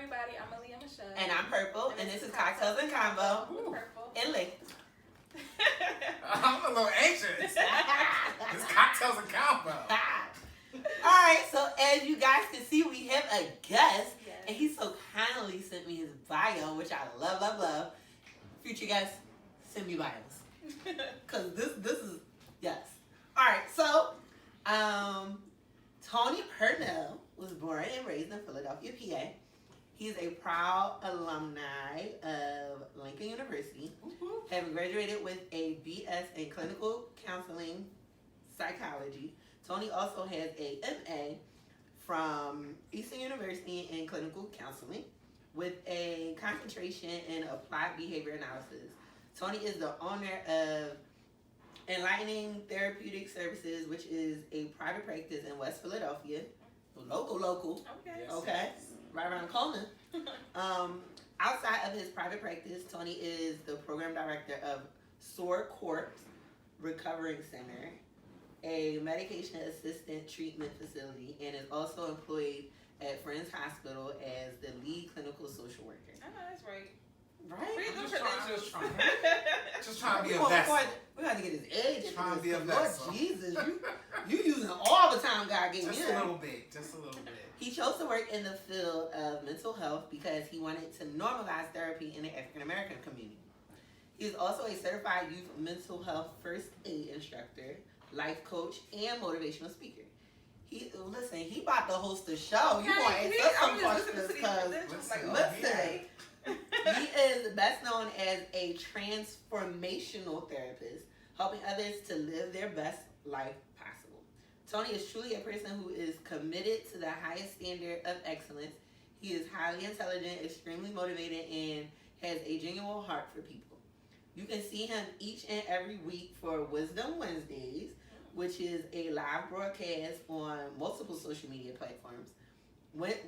everybody. I'm Aaliyah Michelle. And I'm Purple, and this is Cocktails and Combo. Purple. And Lee. I'm a little anxious. It's Cocktails and Combo. Alright, so as you guys can see, we have a guest. Yes. And he so kindly sent me his bio, which I love, love, love. Future guests, send me bios. Because this is, yes. Alright, so, Tony Purnell was born and raised in Philadelphia, PA. He's a proud alumni of Lincoln University, having graduated with a BS in clinical counseling psychology. Tony also has a MA from Eastern University in clinical counseling with a concentration in applied behavior analysis. Tony is the owner of Enlightening Therapeutic Services, which is a private practice in West Philadelphia. Local. Okay. Yes, Okay. yes. Right around the corner. Outside of his private practice, Tony is the program director of SOAR Corp Recovering Center, a medication assistant treatment facility, and is also employed at Friends Hospital as the lead clinical social worker. I know that's right. Right? Read I'm them just credentials. Just trying to be a We're vessel. going to get his age. Trying to be a Lord vessel. Jesus, you using all the time God gave Just you. a little bit. Just a little bit. He chose to work in the field of mental health because he wanted to normalize therapy in the African American community. He is also a certified youth mental health first aid instructor, life coach, and motivational speaker. He about to host a show. You want to ask us some questions because listen. He is best known as a transformational therapist, helping others to live their best life possible. Tony is truly a person who is committed to the highest standard of excellence. He is highly intelligent, extremely motivated, and has a genuine heart for people. You can see him each and every week for Wisdom Wednesdays, which is a live broadcast on multiple social media platforms.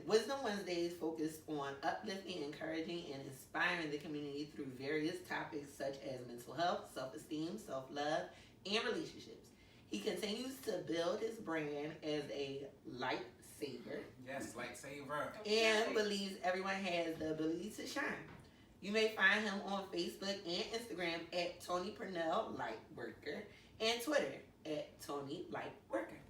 Wisdom Wednesdays focus on uplifting, encouraging, and inspiring the community through various topics such as mental health, self-esteem, self-love, and relationships. He continues to build his brand as a lightsaber. Yes, lightsaber. And believes everyone has the ability to shine. You may find him on Facebook and Instagram at Tony Purnell Lightworker and Twitter at Tony Lightworker.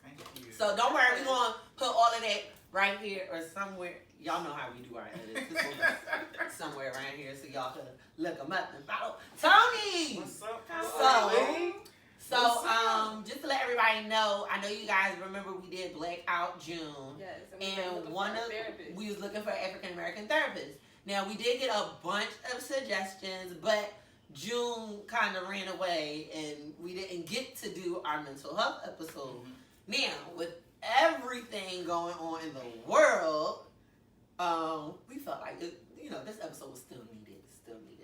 Thank you. So don't worry, we're going to put all of that right here or somewhere. Y'all know how we do our edits. This will be somewhere around here so y'all can look them up and follow Tony. What's up? So just to let everybody know, I know you guys remember we did Blackout June. Yes. And we was looking for African American therapists. Now we did get a bunch of suggestions, but June kind of ran away and we didn't get to do our mental health episode. Now, with everything going on in the world, we felt like this episode was still needed.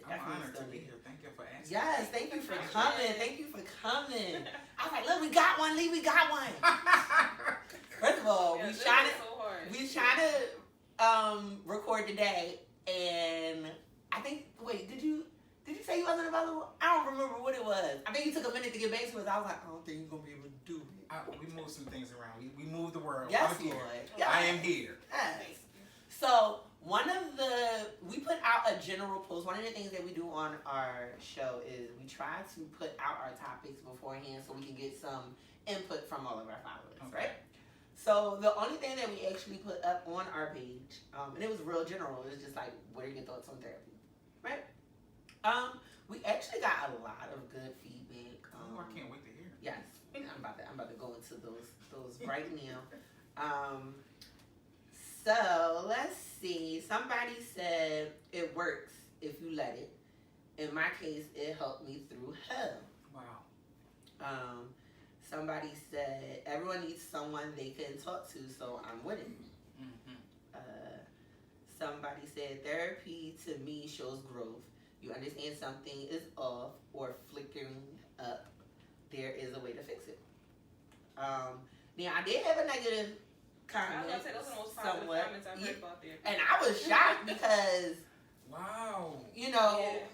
I'm honored to be here. Thank you for asking. Yes, thank you for coming. Thank you for coming. I was like, look, we got one, Lee. We got one. First of all, we trying to record today, and I think. Wait, did you say you wasn't available? I don't remember what it was. I think you took a minute to get back to us. I was like, I don't think you're gonna be able to do it. We moved some things around. We moved the world. Yes, I'm here. Lord. Yes. I am here. Yes. So we put out a general post. One of the things that we do on our show is we try to put out our topics beforehand so we can get some input from all of our followers, right? So the only thing that we actually put up on our page, and it was real general, it was just like, what are your thoughts on therapy, right? We actually got a lot of good feedback. I can't wait to hear it. Yes, I'm about to go into those right now. So let's see. Somebody said it works if you let it. In my case, it helped me through hell. Wow. Somebody said everyone needs someone they can talk to, so I'm with it. Somebody said therapy to me shows growth. You understand something is off or flickering up. There is a way to fix it. Now I did have a negative comment. I was gonna say those are the most positive comments I've heard about there. And I was shocked because wow.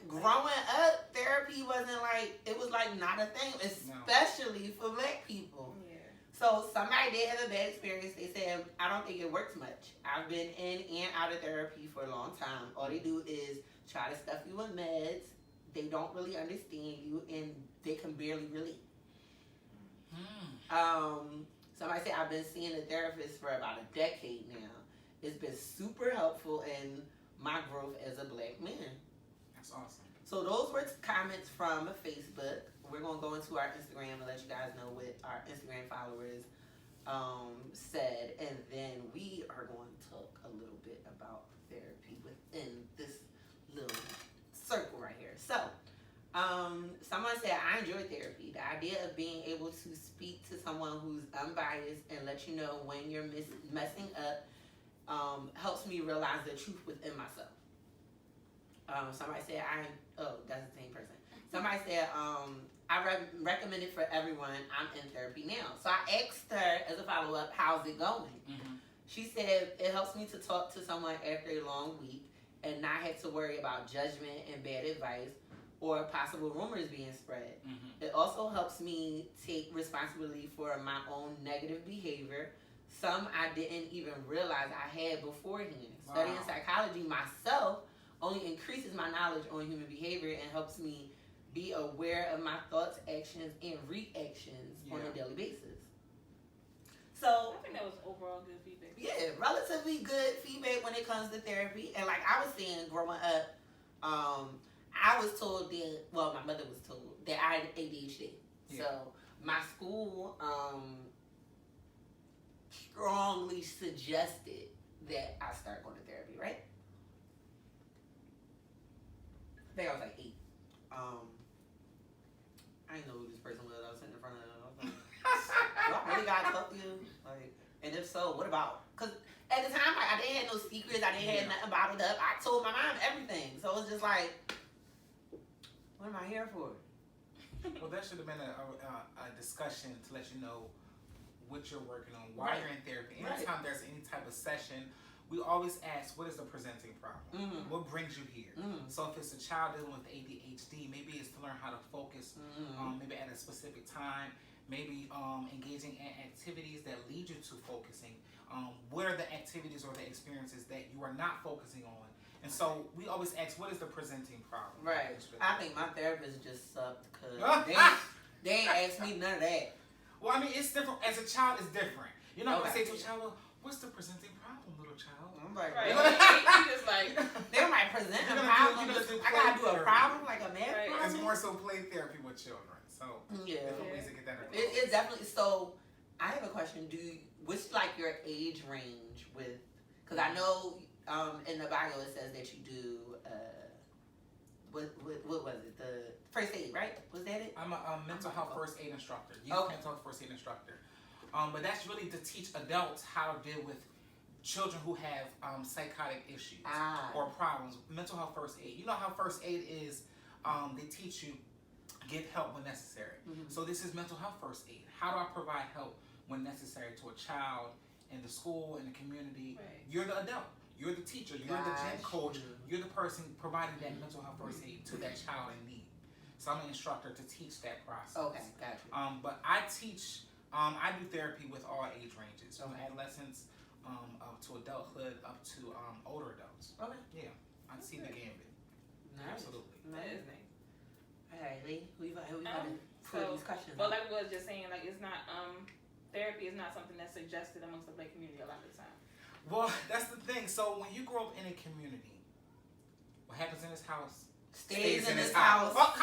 Growing up, therapy wasn't like, it was like not a thing, especially for black people. Yeah. So somebody did have a bad experience. They said, I don't think it works much. I've been in and out of therapy for a long time. All they do is try to stuff you with meds. They don't really understand you, and they can barely relate. Somebody said, I've been seeing a therapist for about a decade now. It's been super helpful in my growth as a black man. That's awesome. So those were comments from Facebook. We're going to go into our Instagram and let you guys know what our Instagram followers said. And then we are going to talk a little bit about therapy within this little circle right here. So, someone said, I enjoy therapy. The idea of being able to speak to someone who's unbiased and let you know when you're messing up helps me realize the truth within myself. Somebody said, that's the same person. Somebody said, I recommend it for everyone. I'm in therapy now. So I asked her as a follow-up, how's it going? Mm-hmm. She said, it helps me to talk to someone after a long week and not have to worry about judgment and bad advice or possible rumors being spread. Mm-hmm. It also helps me take responsibility for my own negative behavior. Some I didn't even realize I had beforehand. Wow. Studying psychology myself only increases my knowledge on human behavior and helps me be aware of my thoughts, actions, and reactions on a daily basis. So I think that was overall good feedback. Yeah, relatively good feedback when it comes to therapy. And like I was saying, growing up, I was told that, well, my mother was told that I had ADHD. Yeah. So my school strongly suggested that I start going to therapy, right? I think I was like 8. I didn't know who this person was. I was sitting in front of them. I was like, do I really gotta talk to you? Like, and if so, what about? Because at the time, like, I didn't have no secrets. I didn't have nothing bottled up. I told my mom everything. So it was just like, what am I here for? Well, that should have been a discussion to let you know what you're working on, why you're in therapy. Anytime there's any type of session, we always ask, what is the presenting problem? Mm-hmm. What brings you here? Mm-hmm. So if it's a child dealing with ADHD, maybe it's to learn how to focus, maybe at a specific time, maybe engaging in activities that lead you to focusing. What are the activities or the experiences that you are not focusing on? And so we always ask, what is the presenting problem? Right. I think my therapist just sucked because they ain't asked me none of that. Well, I mean, it's different. As a child, it's different. You're not going to say to a child, well, what's the presenting problem, little child? I'm like, right. You just like, they might present a problem. I gotta do a problem, like a math problem. It's more so play therapy with children. So different ways to get that across. It's definitely. So I have a question. What's like your age range with? Because I know in the bio it says that you do. What was it? The first aid, right? Was that it? I'm a mental health first aid instructor. Mental health first aid instructor. But that's really to teach adults how to deal with children who have psychotic issues or problems. Mental health first aid. You know how first aid is, they teach you give help when necessary. Mm-hmm. So this is mental health first aid. How do I provide help when necessary to a child in the school, in the community? Right. You're the adult. You're the teacher. You're the gym coach. You're the person providing that mental health first aid to that child in need. So I'm an instructor to teach that process. Okay, gotcha. But I teach, I do therapy with all age ranges, from adolescents up to adulthood, up to older adults. Okay. Yeah, I see the gambit. Nice. Absolutely. That is nice. All right, Lee, who you got to put these questions? Well, like I was just saying, like it's not, therapy is not something that's suggested amongst the Black community a lot of the time. Well, that's the thing. So when you grow up in a community, what happens in this house stays in this house. Oh,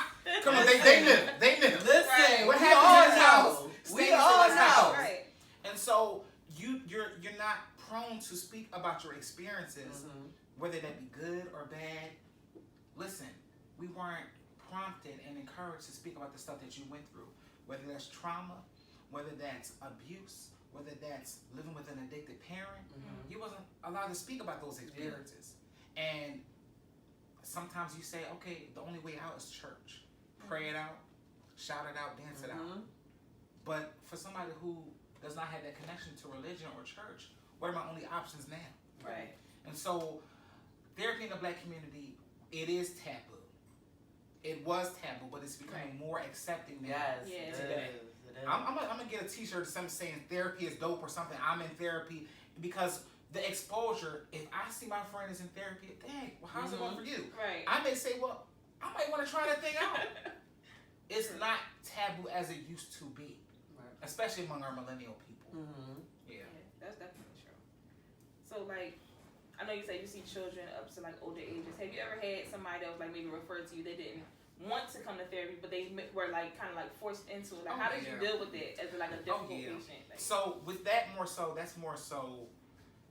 come on, they knew. Listen, right. What happens in this house we all know. Right. And so you're not prone to speak about your experiences, whether that be good or bad. Listen, we weren't prompted and encouraged to speak about the stuff that you went through, whether that's trauma, whether that's abuse, whether that's living with an addicted parent. You wasn't allowed to speak about those experiences. And sometimes you say, okay, the only way out is church. Pray it out, shout it out, dance it out. But for somebody who does not have that connection to religion or church, what are my only options now? Right. And so therapy in the Black community, it is taboo. It was taboo, but it's becoming more accepting now. Yes, today. I'm gonna get a T-shirt or something saying therapy is dope or something. I'm in therapy because the exposure. If I see my friend is in therapy, dang, well, how's it going for you? Right. I may say, well, I might want to try that thing out. It's not taboo as it used to be, especially among our millennial people. Yeah, that's definitely true. So like, I know you said you see children up to like older ages. Have you ever had somebody that was like maybe referred to you? They didn't want to come to therapy, but they were like kind of like forced into it. Like, how did you deal with it as like a difficult patient? Like, so with that that's more so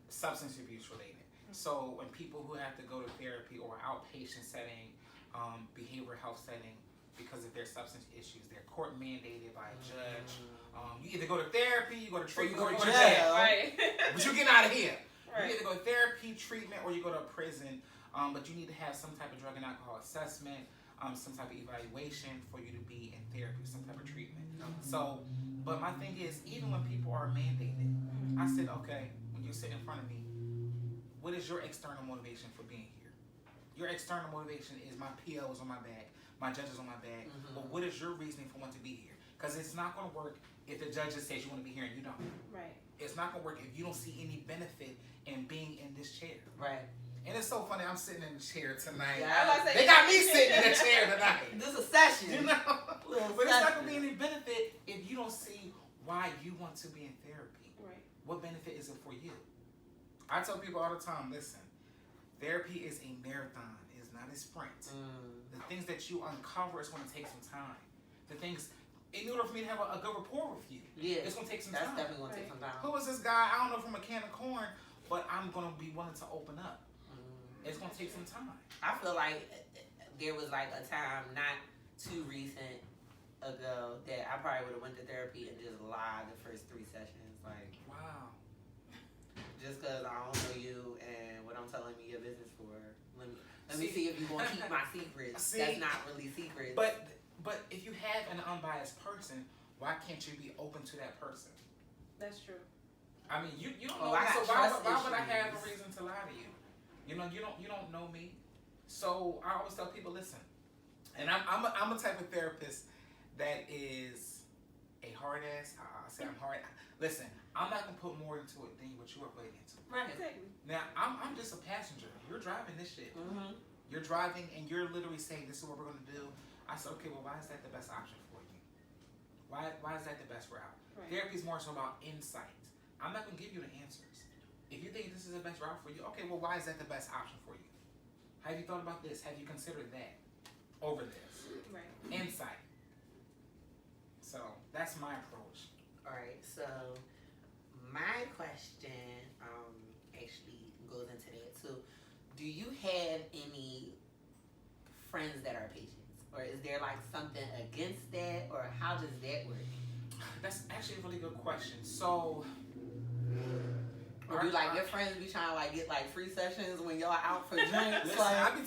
substance abuse related. So when people who have to go to therapy or outpatient setting, behavioral health setting, because of their substance issues, they're court mandated by a judge. You either go to therapy, you go to treatment, or you go to jail. Right. But you get out of here. Right. You either go to therapy, treatment, or you go to a prison. But you need to have some type of drug and alcohol assessment, some type of evaluation for you to be in therapy, some type of treatment. So, but my thing is, even when people are mandated, I said, okay, when you sit in front of me, what is your external motivation for being here? Your external motivation is my PO is on my back, my judge is on my back, but what is your reasoning for wanting to be here? Because it's not going to work if the judge just says you want to be here and you don't. Right. It's not going to work if you don't see any benefit in being in this chair. Right. And it's so funny, I'm sitting in the chair tonight. Yeah, they got me sitting in the chair tonight. This is a session. You know? But it's not going to be any benefit if you don't see why you want to be in therapy. Right. What benefit is it for you? I tell people all the time, listen, therapy is a marathon. It's not a sprint. The things that you uncover is going to take some time. The things, in order for me to have a good rapport with you, it's going to take some time. That's definitely going to take some time. Who is this guy? I don't know, from a can of corn, but I'm going to be willing to open up. It's going to take some time. I feel like there was like a time not too recent ago that I probably would have went to therapy and just lied the first 3 sessions. Like, wow. Just because I don't know you and what I'm telling you your business for. Let me see if you're going to keep my secrets. That's not really secrets. But if you have an unbiased person, why can't you be open to that person? That's true. I mean, you don't know me, so why would I have a reason to lie to you? You know, you don't know me. So I always tell people, listen, and I'm a type of therapist that is a hard ass. I say I'm hard. Listen, I'm not gonna put more into it than what you are putting into. Right. Exactly. Now I'm just a passenger. You're driving this shit. You're driving and you're literally saying this is what we're gonna do. I said, okay, well, why is that the best option for you? Why is that the best route? Right. Therapy is more so about insight. I'm not gonna give you the answers. If you think this is the best route for you, okay, well, why is that the best option for you? Have you thought about this? Have you considered that over this? Right. Insight. So that's my approach. All right. So my question actually goes into that too. Do you have any friends that are patients, or is there like something against that, or how does that work? That's actually a really good question. So. Or do like your friends be trying to like get like free sessions when y'all out for drinks? Listen, like, I be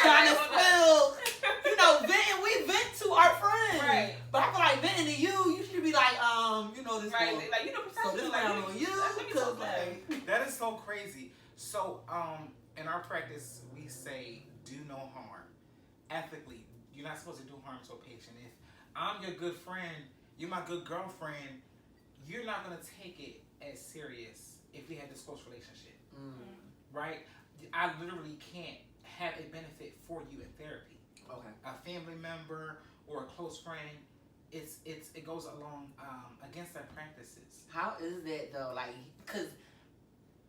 trying to spill, you know, venting. We vent to our friends, right? But I feel like venting to you should be like, you know, this right? Like, you know, so this round on you, cause like that is so crazy. So, in our practice, we say do no harm. Ethically, you're not supposed to do harm to a patient. If I'm your good friend, you're my good girlfriend, you're not going to take it as serious if we have this close relationship, right? I literally can't have a benefit for you in therapy. Okay. A family member or a close friend, it goes along against our practices. How is that though? Like, because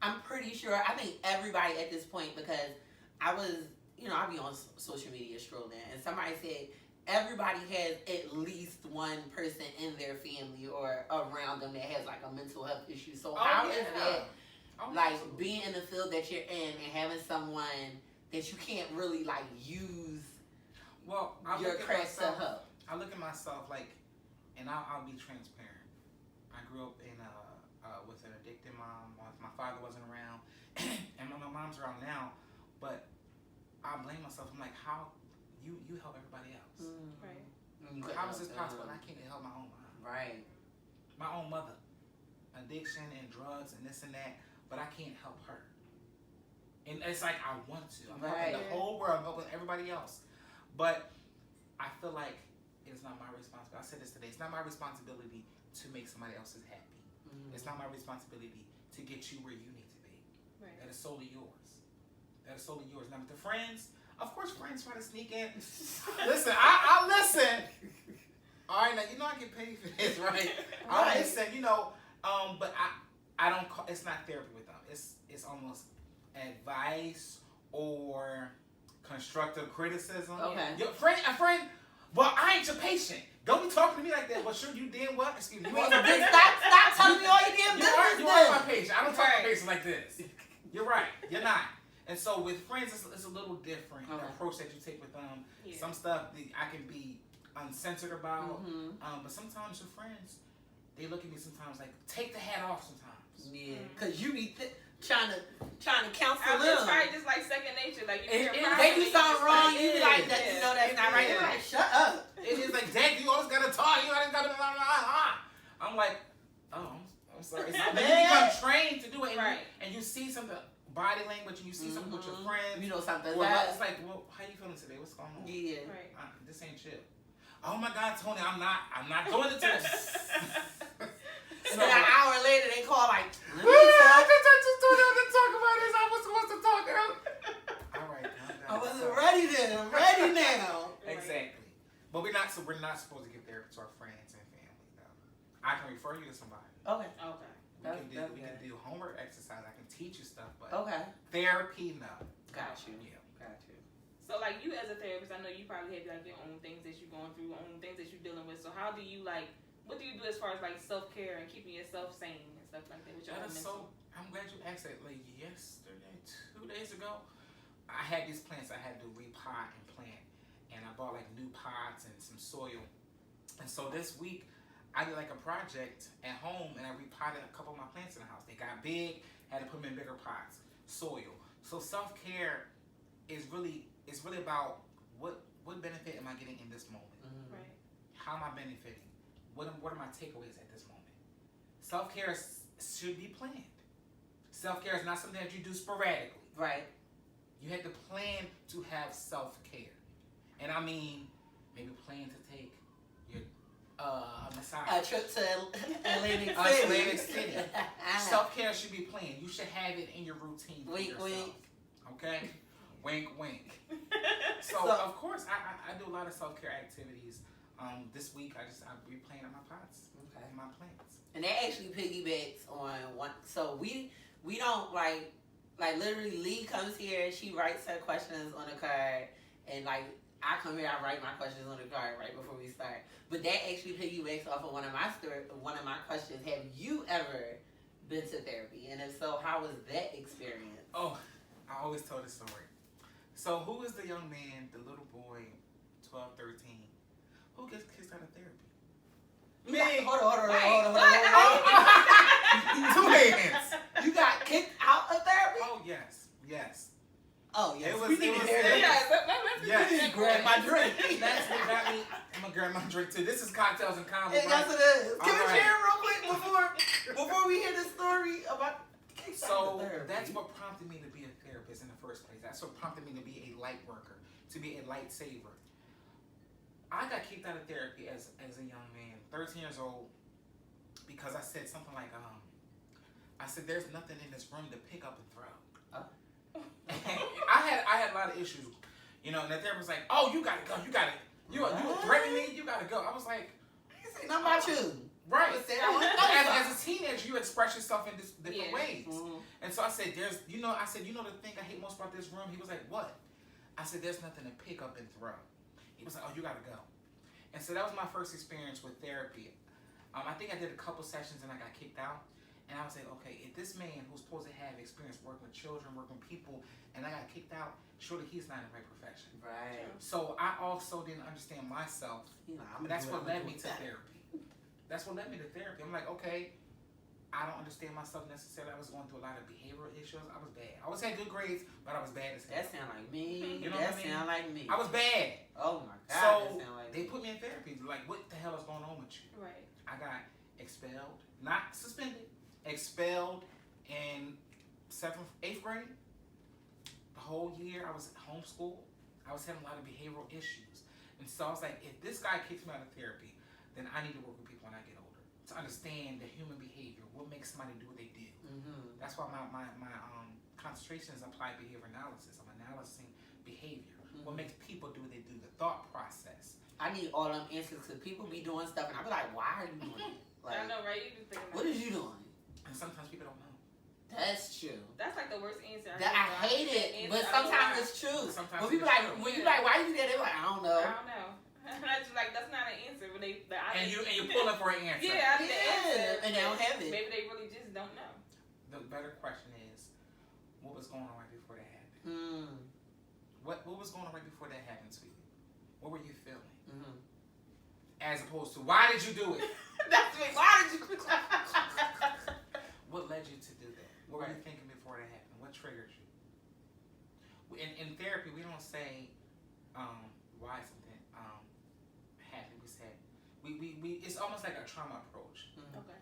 I'm pretty sure, I think everybody at this point, because I was, you know, I be on social media strolling, and somebody said, everybody has at least one person in their family or around them that has like a mental health issue. So how is that, like, being in the field that you're in and having someone that you can't really like use your cracks to help? I look at myself like, and I'll be transparent. I grew up in with an addicted mom. My father wasn't around, and my mom's around now, but I blame myself. I'm like, how? You help everybody else. Right. How is this possible? I can't help my own mom. Right. My own mother. Addiction and drugs and this and that, but I can't help her. And it's like I want to. I'm helping the whole world. I'm helping everybody else. But I feel like it is not my responsibility. I said this today. It's not my responsibility to make somebody else's happy. It's not my responsibility to get you where you need to be. Right. That is solely yours. That is solely yours. Now, with the friends, of course, friends try to sneak in. Listen, I listen. All right, now you know I get paid for this, right? I listen, but I don't call. It's not therapy with them. It's almost advice or constructive criticism. Okay. Your friend, a friend. Well, I ain't your patient. Don't be talking to me like that. Well, sure, you did what? Excuse me. Stop telling me all your damn business. You are my patient. I don't talk to patients like this. You're right. You're not. And so with friends, it's a little different. The approach that you take with them. Yeah. Some stuff I can be uncensored about. But sometimes your friends, they look at me sometimes like, take the hat off sometimes. Yeah. Because you be trying to counsel them. It's probably just like second nature. Like they do something wrong, you be like, that you know that's not right. They're like, shut up. It is like, Dad, you always gotta talk. You always gotta I'm like, oh, I'm sorry. Then you become trained to do it, and you see something, body language, and you see something with your friends. You know something. It's like, well, how you feeling today? What's going on? Yeah. This ain't chill. Oh my God, Tony, I'm not doing it to this. And then an hour later, they call like, let me talk about this. I was supposed to talk. All right, I wasn't ready then. I'm ready now. Exactly. But we're not supposed to give therapy to our friends and family, though. I can refer you to somebody. Okay. We can do homework exercise. I can teach you stuff, but therapy, no. Got you. Yeah. Got you. So, like, you as a therapist, I know you probably have like your own things that you're going through, own things that you're dealing with. So, how do you what do you do as far as like self-care and keeping yourself sane and stuff like that with your own mental? I'm glad you asked that. Like yesterday, 2 days ago, I had these plants I had to repot and plant, and I bought like new pots and some soil. And so this week, I did like a project at home, and I repotted a couple of my plants in the house. They got big, had to put them in bigger pots, soil. So self-care is really about what benefit am I getting in this moment? Right. How am I benefiting? What are my takeaways at this moment? Self-care should be planned. Self-care is not something that you do sporadically. Right. You had to plan to have self-care. And I mean, maybe plan to take your massage. A trip to Atlantic City. Self-care should be planned. You should have it in your routine for yourself. Wink. Okay? Wink, wink. So of course, I do a lot of self-care activities. This week, I replanted my pots, my plants. And that actually piggybacks on one. So we don't like literally Lee comes here, she writes her questions on a card, and like I come here, I write my questions on the card right before we start. But that actually piggybacks off of one of my questions. Have you ever been to therapy? And if so, how was that experience? Oh, I always tell this story. So who is the young man, the little boy, 12, 13? Who gets kicked out of therapy? Me. Hold on. 2 hands. You got kicked out of therapy? Oh yes. Oh yes. It was. Yes. Grab my drink. That's what got me. I'm gonna grab my drink too. This is cocktails and combos. Yes, it is. Can we share real quick before we hear the story about? So that's what prompted me to be a therapist in the first place. That's what prompted me to be a light worker, to be a lightsaber. I got kicked out of therapy as a young man, 13 years old, because I said something like, I said, there's nothing in this room to pick up and throw. I had a lot of issues, and the therapist was like, oh, you gotta go, you threatening me, you gotta go. I was like, not about you. Right. As a teenager, you express yourself in different ways. And so I said, the thing I hate most about this room? He was like, what? I said, there's nothing to pick up and throw. He was like, oh, you gotta go. And so that was my first experience with therapy. I think I did a couple sessions and I got kicked out. And I was like, okay, if this man who's supposed to have experience working with children, working with people, and I got kicked out, surely he's not in the right profession. Right. So I also didn't understand myself. That's what led me to therapy. That's what led me to therapy. I'm like, okay, I don't understand myself necessarily. I was going through a lot of behavioral issues. I was bad. I always had good grades, but I was bad as hell. That sound like me. You know what I mean? Sound like me. I was bad. Oh my God. So they put me in therapy. Like, what the hell is going on with you? Right. I got expelled, not suspended, expelled in 8th grade. The whole year I was homeschooled. I was having a lot of behavioral issues. And so I was like, if this guy kicks me out of therapy, then I need to work with people when I get older to understand the human behavior, what makes somebody do what they do. Mm-hmm. That's why my concentration is applied behavior analysis. I'm analyzing behavior. Mm-hmm. What makes people do what they do, the thought process. I need all them answers because people be doing stuff and I be like, why are you doing it? Like, I know, right? You be thinking what is you doing? And sometimes people don't know. That's true. That's like the worst answer. I hate it, but sometimes it's true. Sometimes when people like, when you like, why you do that? They're like, I don't know. I don't know. That's like that's not an answer. But and you're pulling for an answer. Yeah, I need the answer. And they don't have it. Maybe they really just don't know. The better question is, what was going on right before that happened? What was going on right before that happened to you? What were you feeling? Mm-hmm. As opposed to, why did you do it? That's me. Why did you? What led you to do that? What were you thinking before that happened? What triggered you? In therapy, we don't say why something happened. We say we it's almost like a trauma approach. Mm-hmm. Okay.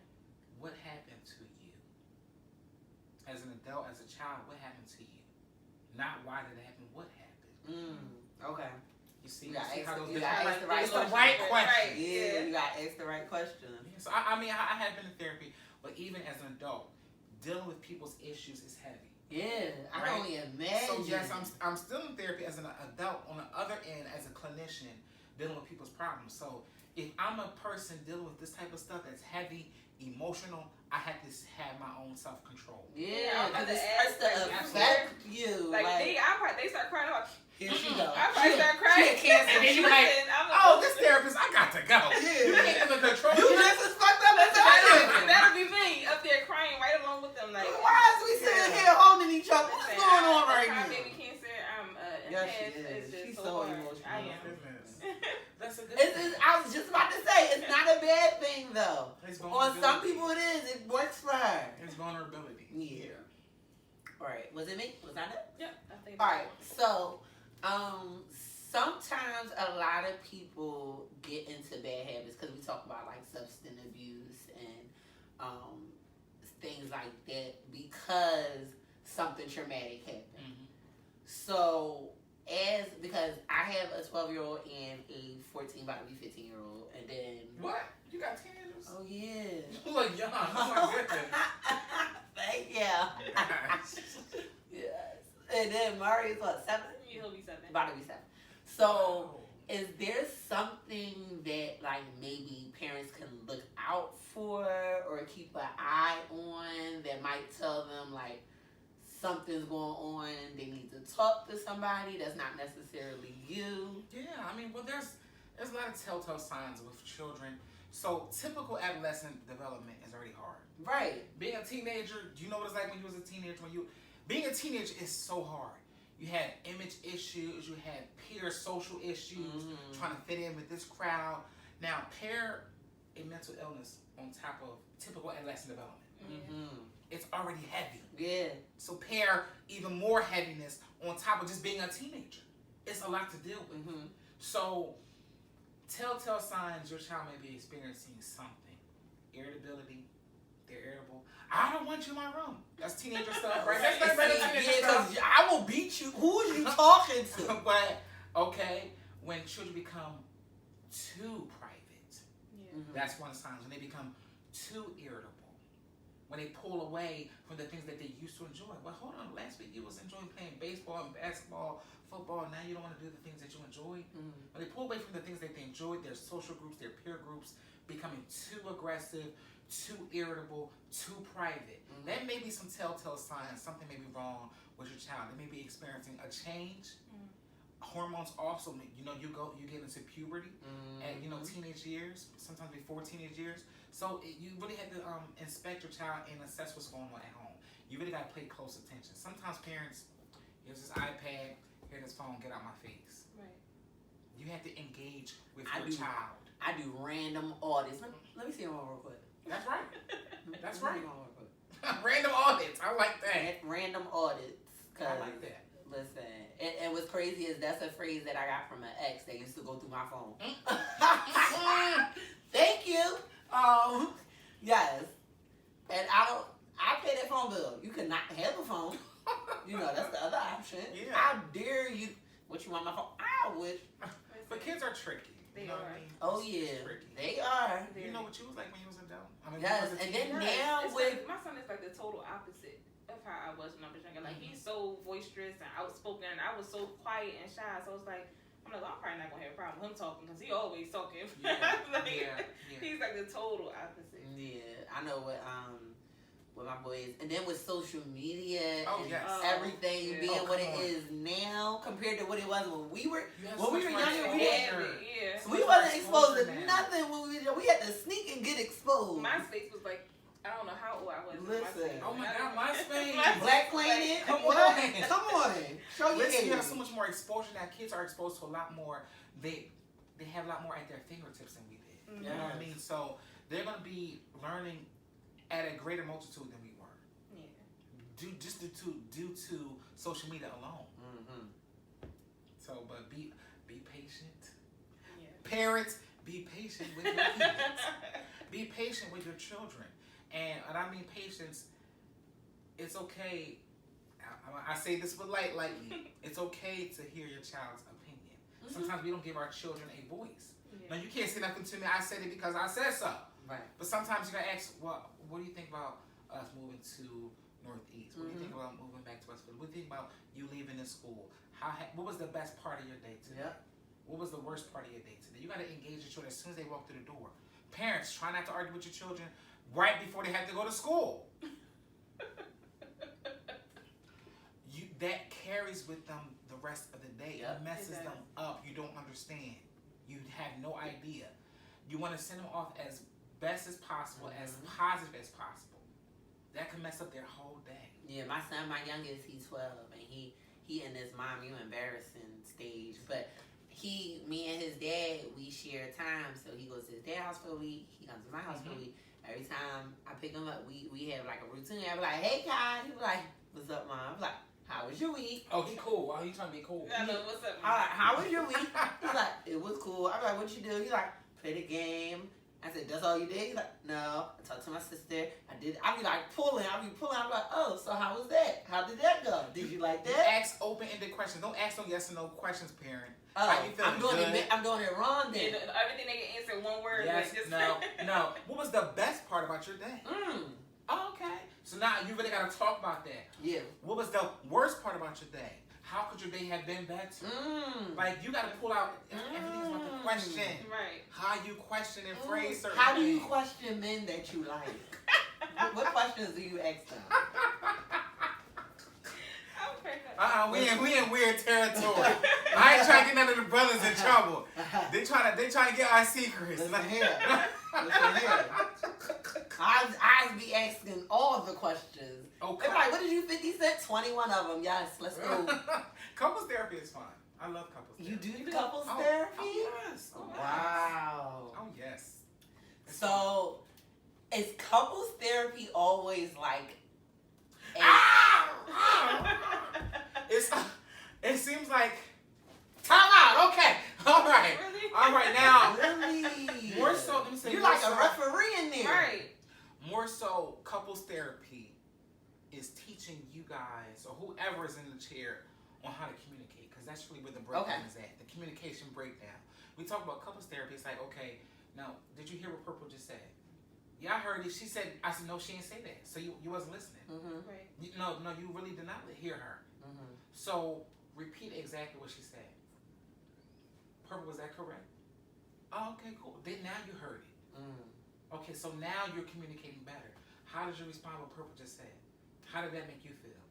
What happened to you? As an adult, as a child, what happened to you? Not why did it happen, what happened? Okay. You see, how those it's the right question. Yeah, you gotta ask the right question. Yeah, so I mean, I have been in therapy, but even as an adult, dealing with people's issues is heavy. Yeah, I can only imagine. So yes, I'm still in therapy as an adult. On the other end, as a clinician, dealing with people's problems. So if I'm a person dealing with this type of stuff that's heavy, emotional, I have to have my own self-control. Yeah, because it starts to affect you. Like they start crying about. Here she goes. I probably start crying. She can't And then you like, oh, this therapist, I got to go. Yeah. You can't even control You just as fucked up as I am. That'll be me up there crying right along with them. Like, why is we sitting here holding each other? What's going on right now? Baby cancer. I'm Yes, she is. She's so emotional. I am. That's a good thing. I was just about to say, it's not a bad thing though. On some people it is. It works for her. It's vulnerability. Yeah. All right. Was it me? Was I it? Yeah, I think. All right. So, sometimes a lot of people get into bad habits because we talk about like substance abuse and things like that because something traumatic happened. Mm-hmm. So, because I have a 12-year-old and a 14, about to be 15-year-old, and then What? You got teenagers? oh yeah, You look young. Oh my goodness. thank you. Yes, and then Mari's what, 7? He'll be 7. About to be 7. So, is there something that like maybe parents can look out for or keep an eye on that might tell them like something's going on, they need to talk to somebody that's not necessarily you? Yeah, I mean, well, there's a lot of telltale signs with children. So typical adolescent development is already hard. Right. Being a teenager, do you know what it's like when you was a teenager? Being a teenager is so hard. You had image issues, you had peer social issues, trying to fit in with this crowd. Now, pair a mental illness on top of typical adolescent development. Mm-hmm. It's already heavy. Yeah. So pair even more heaviness on top of just being a teenager. It's a lot to deal with. Mm-hmm. So, telltale signs your child may be experiencing something. Irritability, they're irritable. I don't want you in my room. That's teenager stuff, right? That's teenager stuff. I will beat you. Who are you talking to? But, okay, when children become too private, that's one of the signs. When they become too irritable. When they pull away from the things that they used to enjoy. Well, hold on. Last week you was enjoying playing baseball and basketball, football. Now you don't want to do the things that you enjoy. When they pull away from the things that they enjoyed, their social groups, their peer groups, becoming too aggressive, too irritable, too private. That may be some telltale signs. Something may be wrong with your child. They may be experiencing a change. Hormones also, you get into puberty and teenage years, sometimes before teenage years. So you really have to inspect your child and assess what's going on at home. You really got to pay close attention. Sometimes parents, here's this iPad, here's this phone, get out my face. Right. You have to engage with your child. I do random audits. Let me see them real quick. That's right. That's right. Random audits. I like that. Random audits. I like that. Listen, and what's crazy is that's a phrase that I got from an ex that used to go through my phone. Thank you. Yes. And I pay that phone bill. You could not have a phone. That's the other option. Yeah. How dare you? What you want my phone? I wish. But kids are tricky. They know are. what I mean? Oh yeah, they are. You know what you was like when you was a adult? I mean, yes, and then now it's with my son is like the total opposite of how I was when I was younger. Like he's so boisterous and outspoken, and I was so quiet and shy. So it's like I'm probably not gonna have a problem with him talking because he always talking. Yeah. He's like the total opposite. Yeah, I know what my boys, and then with social media and yes. everything being what it is now compared to what it was when we were younger. We wasn't exposed to nothing when we had to sneak and get exposed. MySpace was like, I don't know how old I was. Listen. Oh my God, MySpace. Black Planet. Come on. Come on. Show your age. You have so much more exposure now. Kids are exposed to a lot more. They have a lot more at their fingertips than we did. You know what I mean? So they're going to be learning at a greater multitude than we were. Yeah. Due to social media alone. Mm-hmm. So, but be patient. Yeah. Parents, be patient with your kids. Be patient with your children. And I mean patience, it's okay. I say this with lightly. It's okay to hear your child's opinion. Sometimes we don't give our children a voice. Yeah. Now, you can't say nothing to me. I said it because I said so. Right. But sometimes you're going to ask, well, what do you think about us moving to Northeast? What do you think about moving back to Westfield? What do you think about you leaving this school? What was the best part of your day today? Yep. What was the worst part of your day today? You got to engage your children as soon as they walk through the door. Parents, try not to argue with your children right before they have to go to school. That carries with them the rest of the day. It messes them up. You don't understand. You have no idea. You want to send them off as best as possible, as positive as possible. That can mess up their whole day. Yeah, my son, my youngest, he's 12, and he and his mom, you embarrassing stage, but me and his dad, we share time. So he goes to his dad's house for a week. He comes to my house for a week. Every time I pick him up, we have like a routine. I be like, hey, Kai. He be like, what's up, Mom? I be like, how was your week? Oh, he cool. Oh, he trying to be cool. I know, what's up, Mom? I like, how was your week? He's like, it was cool. I be like, what you do? He's like, play the game. I said, that's all you did? He's like, no. I talked to my sister. I be like pulling. I be pulling. I'm like, oh, so how was that? How did that go? Did you like that? Ask open-ended questions. Don't ask no yes or no questions, parent. Oh, I'm doing it wrong then. Yeah, everything they can answer one word. Yes, just no. What was the best part about your day? Oh, okay. So now you really got to talk about that. Yeah. What was the worst part about your day? How could your day have been better? Like, you got to pull out, everything's about the question. Right. How you question and phrase certain How do things. you question men that you like? What questions do you ask them? We in weird territory. I ain't trying to get none of the brothers in trouble. They trying to get our secrets. Listen here. I be asking all the questions. Okay. They're like, what did you 50 Cent? 21 of them. Yes, let's go. Couples therapy is fun. I love couples therapy. You do couples therapy? Oh, yes. Wow. Oh, yes. So, is couples therapy always like it seems like time out. Okay. All right. Really? All right now. Really? More so, let me say. You're like a referee in there. Right. More so, couples therapy is teaching you guys or whoever is in the chair on how to communicate, because that's really where the breakdown is at. The communication breakdown. We talk about couples therapy. It's like, okay, now did you hear what Purple just said? Yeah, I heard it. She said, I said, no, she didn't say that. So you wasn't listening. Right. No, you really did not hear her. So repeat exactly what she said. Purple, was that correct? Oh, okay, cool. Then now you heard it. Okay, so now you're communicating better. How did you respond to what Purple just said? How did that make you feel?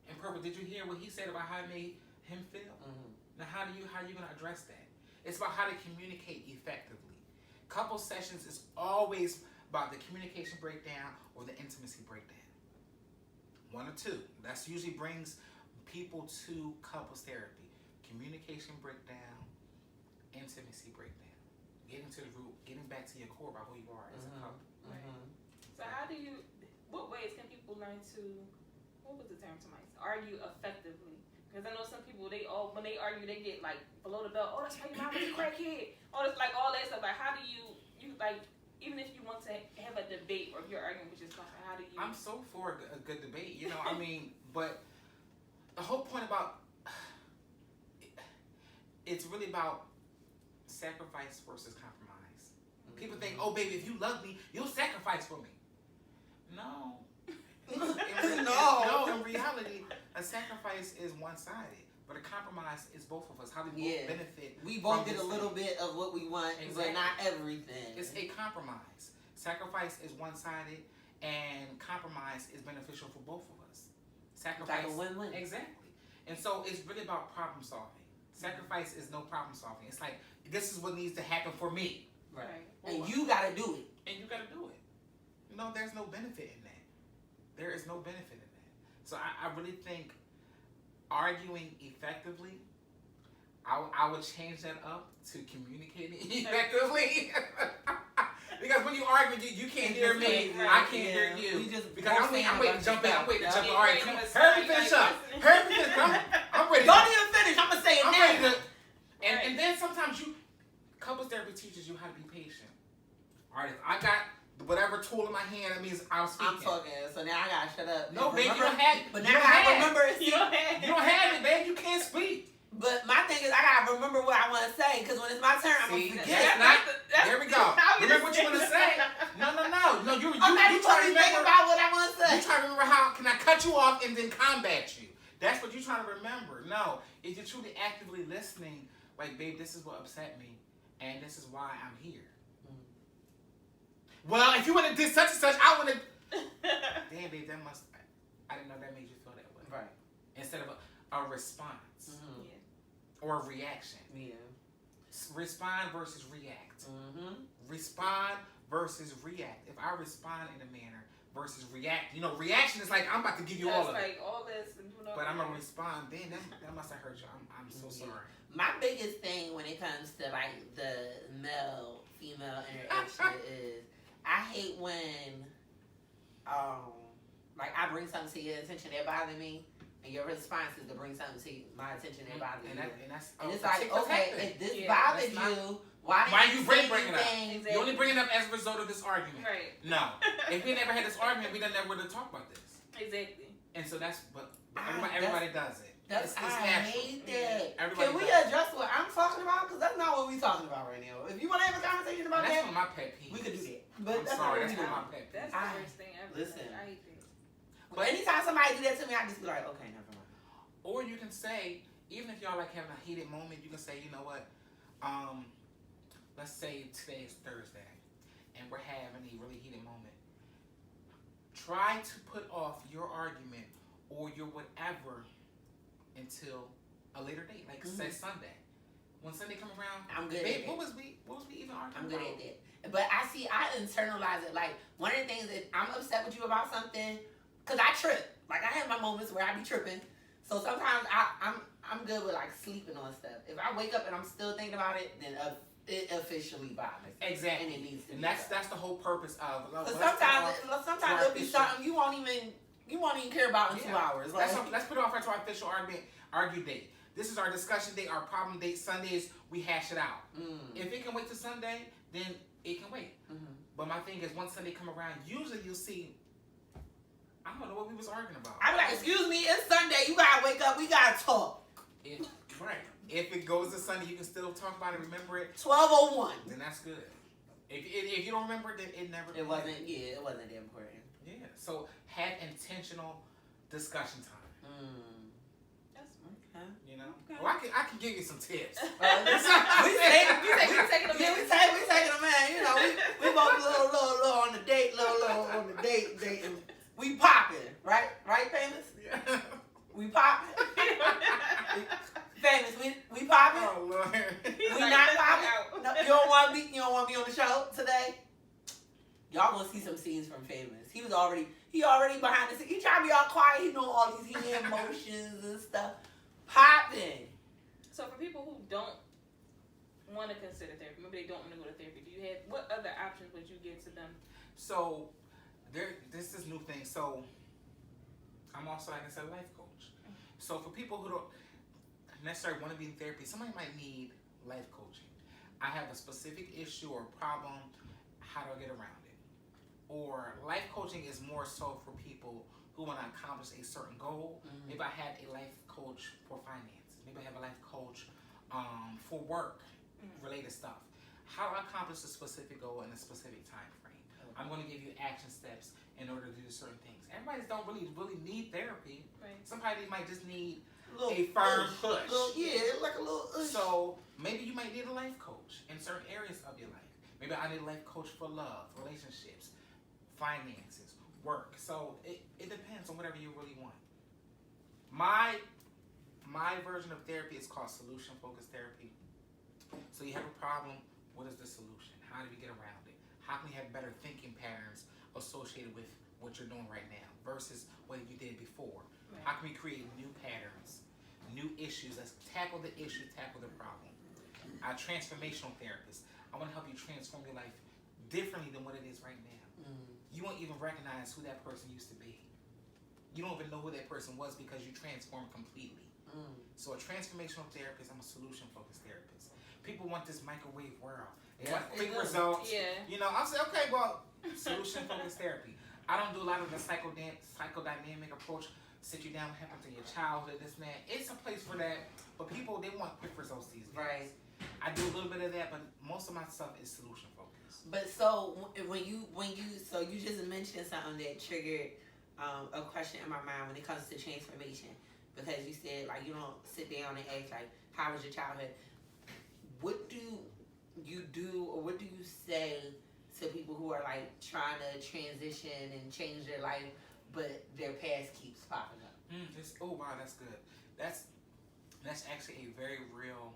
And Purple, did you hear what he said about how it made him feel? Now how are you gonna address that? It's about how to communicate effectively. Couple sessions is always about the communication breakdown or the intimacy breakdown. One or two. That's usually brings people to couples therapy. Communication breakdown, intimacy breakdown. Getting to the root, getting back to your core about who you are as a couple. Right. So what ways can people learn to, what was the term to argue effectively? Because I know some people, when they argue, they get like below the belt. Oh, that's why your mom is a crackhead. Oh, that's like all that stuff. Like, how do you like, even if you want to have a debate or if you're arguing with yourself, how do you? I'm so for a good debate, I mean, but the whole point about it's really about sacrifice versus compromise. People think, oh, baby, if you love me, you'll sacrifice for me. No. No, in reality, a sacrifice is one-sided. But a compromise is both of us. How we both benefit. We both get a little bit of what we want, but not everything. It's a compromise. Sacrifice is one-sided, and compromise is beneficial for both of us. Sacrifice, like a win-win. Exactly. And so it's really about problem solving. Sacrifice is no problem solving. It's like, this is what needs to happen for me. Right. And you gotta do it. And you gotta do it. No, there's no benefit in that. There is no benefit in that. So I really think arguing effectively, I would change that up to communicating effectively. Because when you argue, you can't hear me. I can't hear you. Because I'm waiting to jump in. I'm waiting to jump in. All right, come on. Hurry finish up. Hurry finish up. I'm ready. Don't even finish. I'm going to say it now. And then sometimes couples therapy teaches you how to be patient. All right, if I got whatever tool in my hand, that means I'm speaking. I'm talking, so now I gotta shut up. No, babe, you don't have it. But now I remember it. You don't have it, babe. You can't speak. But my thing is, I gotta remember what I want to say, because when it's my turn, I'm gonna forget. There we go. Remember what you want to say. No. You trying to think about what I want to say. You trying to remember how can I cut you off and then combat you? That's what you're trying to remember. No, if you're truly actively listening, like, babe, this is what upset me, and this is why I'm here. Well, if you would have did such and such, I would have. Damn, babe, I didn't know that made you feel that way. Right. Instead of a response or a reaction. Yeah. Respond versus react. Respond versus react. If I respond in a manner versus react, reaction is like, I'm about to give you all of it. All this, but I'm gonna respond. Then that must have hurt you. I'm so sorry. My biggest thing when it comes to like the male-female interaction is, I hate when, like, I bring something to your attention that bothers me, and your response is to bring something to my attention that bothers you. And it's like, okay, if this bothers you, why you bring it up? Exactly. You only bring it up as a result of this argument. Right. No. If we never had this argument, we never would have talked about this. Exactly. And so but everybody does it. It's I hate that. Can we adjust what I'm talking about? Because that's not what we're talking about right now. If you want to have a conversation about that's one of my pet peeves. We could do that. But I'm sorry, that's one of my pet peeves. That's the worst thing ever. Listen. I hate that. But anytime somebody do that to me, I just be like, okay, never mind. Or you can say, even if y'all like having a heated moment, you can say, you know what? Let's say today is Thursday, and we're having a really heated moment. Try to put off your argument or your whatever until a later date, like say Sunday. When Sunday come around, I'm good. Babe, what was we even arguing I'm good at that. But I internalize it. Like, one of the things is, I'm upset with you about something, because I trip. Like, I have my moments where I be tripping. So sometimes I'm good with like sleeping on stuff. If I wake up and I'm still thinking about it, then it officially bothers me. Exactly. And it needs to. And that's the whole purpose of. Sometimes it'll be something you won't even care about in 2 hours. Like, let's put it off to our official argue date. This is our discussion date, our problem date. Sundays, we hash it out. If it can wait till Sunday, then it can wait. But my thing is, once Sunday come around, usually you'll see, I don't know what we was arguing about. I'm like, excuse me, it's Sunday. You gotta wake up. We gotta talk. If it goes to Sunday, you can still talk about it. Remember it. 12:01. Then that's good. If you don't remember it, then it never. It wasn't that important. Yeah. So have intentional discussion time. That's okay. You know. Okay. Well, I can give you some tips. We taking them in. You know, we both a little on the date, little on the date, dating. We popping, right? Right, Famous? Yeah. We popping. Famous, we popping. Oh Lord. We not popping. No, you don't want to be on the show today. Y'all gonna see some scenes from Famous. He already behind the scenes. He trying to be all quiet. He doing all these emotions and stuff. Popping. So for people who don't want to consider therapy, maybe they don't want to go to therapy, what other options would you give to them? So this is new thing. So I'm also, like I said, a life coach. So for people who don't necessarily want to be in therapy, somebody might need life coaching. I have a specific issue or problem. How do I get around it? Or life coaching is more so for people who want to accomplish a certain goal. Maybe I have a life coach for finances. Maybe I have a life coach for work. related stuff. How do I accomplish a specific goal in a specific time frame? I'm going to give you action steps in order to do certain things. Everybody don't really need therapy. Right. Somebody might just need a firm push. Like a little push. So maybe you might need a life coach in certain areas of your life. Maybe I need a life coach for love, relationships, finances, work. So it depends on whatever you really want. My version of therapy is called solution-focused therapy. So you have a problem, what is the solution? How do we get around it? How can we have better thinking patterns associated with what you're doing right now versus what you did before? Right. How can we create new patterns, new issues? Let's tackle the issue, tackle the problem. Our transformational therapist, I want to help you transform your life differently than what it is right now. You won't even recognize who that person used to be. You don't even know who that person was because you transformed completely. So a transformational therapist, I'm a solution-focused therapist. People want this microwave world. They want quick results. Yeah. You know, I'll say, okay, well, solution-focused therapy. I don't do a lot of the psychodynamic approach. Sit you down, what happened to your childhood, this and that. It's a place for that, but people, they want quick results these days. Right. I do a little bit of that, but most of my stuff is solution-focused. But so you just mentioned something that triggered a question in my mind when it comes to transformation, because you said like you don't sit down and ask like how was your childhood. What do you do, or what do you say to people who are like trying to transition and change their life, but their past keeps popping up? Wow, that's good. That's actually a very real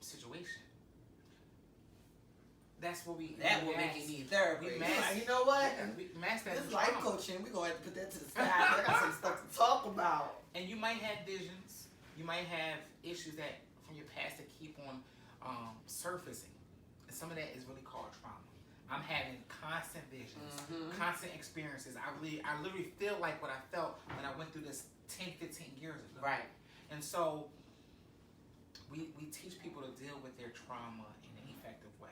situation. That's what we. That will make you need therapy. You know what? We mask that. This life coaching, we're gonna have to put that to the side. I got some stuff to talk about. And you might have visions. You might have issues that from your past that keep on surfacing. And some of that is really called trauma. I'm having constant visions, constant experiences. I literally feel like what I felt when I went through this 10, 15 years ago. Right. And so we teach people to deal with their trauma in an effective way.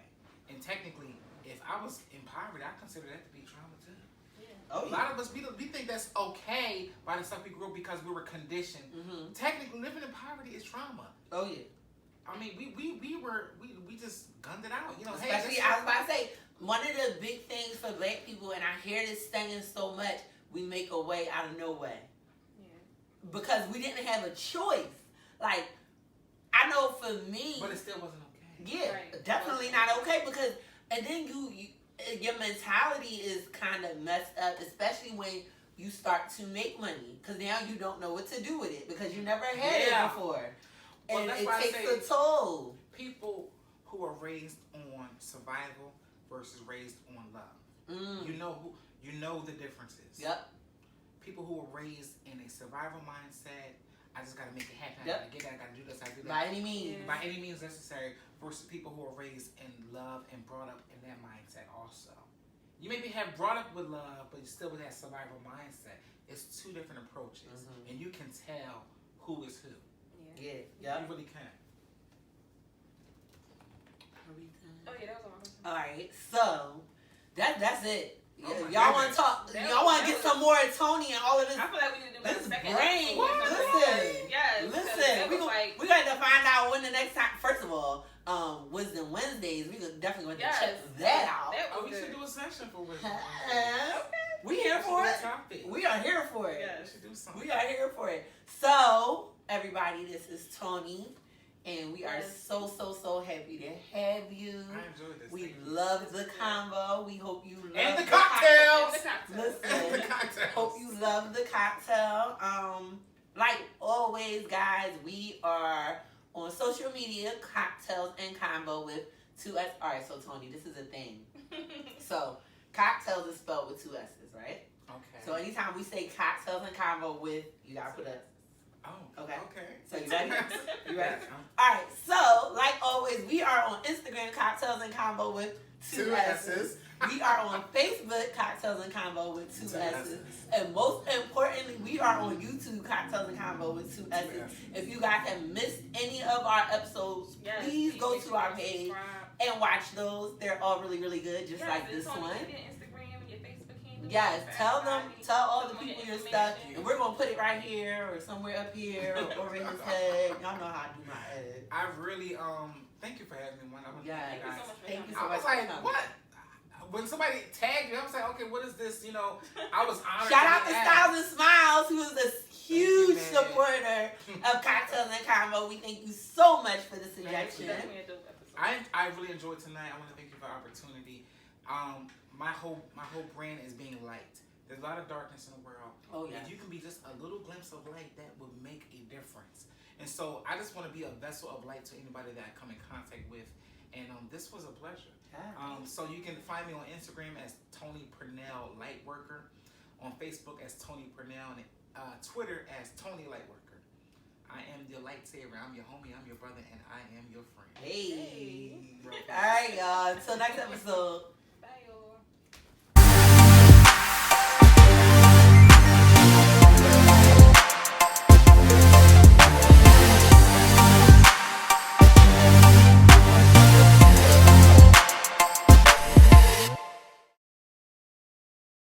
And technically, if I was in poverty, I consider that to be trauma too. Yeah. Oh, A lot of us, we think that's okay by the stuff we grew up because we were conditioned. Technically, living in poverty is trauma. Oh yeah. I mean, we just gunned it out. You know, especially hey, I was about to say, one of the big things for black people, and I hear this saying so much, we make a way out of no way. Yeah. Because we didn't have a choice. Like, I know for me, but it still wasn't okay. Yeah, Right. definitely not okay, because and then your mentality is kind of messed up, especially when you start to make money, because now you don't know what to do with it because you never had it before, well, and that's it why takes I say a toll. People who are raised on survival versus raised on love, you know the differences. Yep. People who are raised in a survival mindset, I just gotta make it happen. Yep. I gotta get that. I gotta do this. I do that. By any means. Yeah. By any means necessary. Versus people who are raised in love and brought up in that mindset also. You maybe have brought up with love, but you still with that survival mindset. It's two different approaches, and you can tell who is who. Yeah. You really can. Oh yeah, that was all. All right, so that's it. Oh y'all want to talk? Y'all want to get some more Tony and all of this? I feel like we need to do like This a second brain. episode. Listen, Listen, we got to find out when the next time. First of all, Wisdom Wednesdays. We definitely want to check that out. We should do a session for Wisdom. We here for it. We are here for it. Yeah, we should do something. We are here for it. So, everybody, this is Tony. And we are so happy to have you. I enjoyed this. We love the combo. We hope you love and the cocktails. Listen, the cocktails. Hope you love the cocktail. Like always, guys, we are on social media, Cocktails and Combo with 2 S. All right, so Tony, this is a thing. So, cocktails is spelled with 2 S's, right? Okay. So anytime we say cocktails and combo with, you gotta put a. Oh, okay. Okay. So you ready? You ready? Yes, All right. So like always, we are on Instagram, Cocktails and Combo with 2 S's. We are on Facebook, Cocktails and Combo with 2 S's. And most importantly, we are on YouTube, Cocktails and Combo with 2 S's. If you guys have missed any of our episodes, please go to our page and watch those. They're all really good, just like this one. Your Instagram and your Facebook do Yes, tell all the Tell them people your your stuff, information. and we're gonna put it right here or somewhere up here or over his head. Y'all know how I do my head. I really thank you for having me. Yeah, Thank you so much for thank you so I much. was like, what? When somebody tagged me, I was like, okay, what is this? You know, I was honored. Shout out to asked. Styles and Smiles, who is a huge supporter of Cocktails and Combo. We thank you so much for the suggestion. I really enjoyed tonight. I want to thank you for the opportunity. My whole brand is being light. There's a lot of darkness in the world. Oh yeah. If you can be just a little glimpse of light, that would make a difference. And so I just want to be a vessel of light to anybody that I come in contact with. And this was a pleasure. So you can find me on Instagram as Tony Purnell Lightworker, on Facebook as Tony Purnell, and Twitter as Tony Lightworker. I am your lightsaber. I'm your homie. I'm your brother, and I am your friend. Hey. All right, y'all. Until next episode.